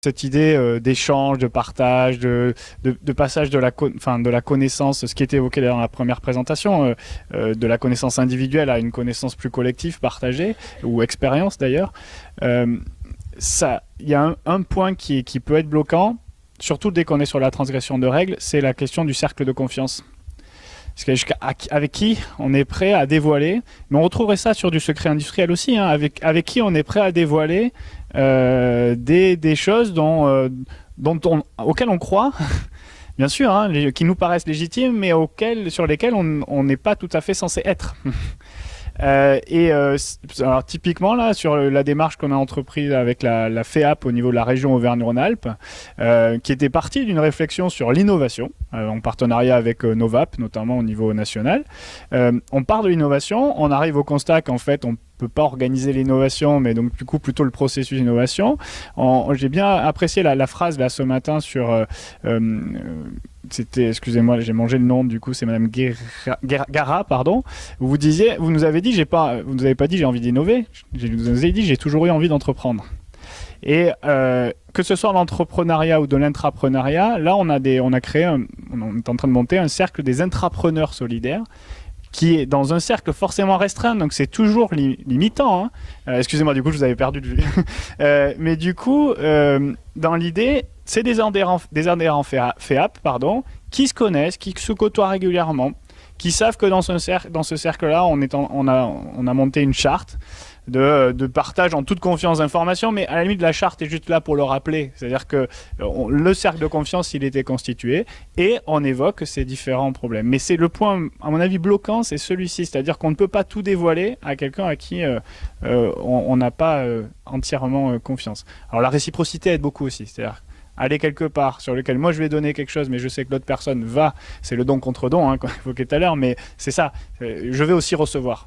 cette idée d'échange, de partage, de passage de de la connaissance, ce qui était évoqué dans la première présentation, de la connaissance individuelle à une connaissance plus collective, partagée, ou expérience d'ailleurs. Il y a un point qui peut être bloquant, surtout dès qu'on est sur la transgression de règles, c'est la question du cercle de confiance. Avec qui on est prêt à dévoiler, mais on retrouverait ça sur du secret industriel aussi, hein, avec qui on est prêt à dévoiler des choses auxquelles on croit, bien sûr, hein, qui nous paraissent légitimes, mais sur lesquelles on n'est pas tout à fait censé être. Alors typiquement là sur la démarche qu'on a entreprise avec la FEAP au niveau de la région Auvergne-Rhône-Alpes, qui était partie d'une réflexion sur l'innovation en partenariat avec Novap, notamment au niveau national. On part de l'innovation, on arrive au constat qu'en fait on peut pas organiser l'innovation, mais donc du coup plutôt le processus d'innovation. J'ai bien apprécié la phrase là ce matin sur c'était, excusez-moi, j'ai mangé le nom, du coup, c'est Madame Gara, pardon. Vous nous avez dit, vous nous avez pas dit j'ai envie d'innover. Vous nous avez dit j'ai toujours eu envie d'entreprendre. Et que ce soit l'entrepreneuriat ou de l'intrapreneuriat, là on est en train de monter un cercle des intrapreneurs solidaires, qui est dans un cercle forcément restreint, donc c'est toujours limitant. Hein. Excusez-moi, du coup, je vous avais perdu de vue. Mais du coup, dans l'idée, c'est des adhérents FEAP, qui se connaissent, qui se côtoient régulièrement, qui savent que dans ce cercle-là, on a monté une charte de partage en toute confiance d'informations, mais à la limite la charte est juste là pour le rappeler, c'est-à-dire que le cercle de confiance il était constitué et on évoque ces différents problèmes, mais c'est le point à mon avis bloquant, c'est celui-ci, c'est-à-dire qu'on ne peut pas tout dévoiler à quelqu'un à qui on n'a pas entièrement confiance. Alors la réciprocité aide beaucoup aussi, c'est-à-dire aller quelque part sur lequel moi je vais donner quelque chose mais je sais que l'autre personne c'est le don contre don, hein, qu'on évoquait tout à l'heure, mais c'est ça, je vais aussi recevoir.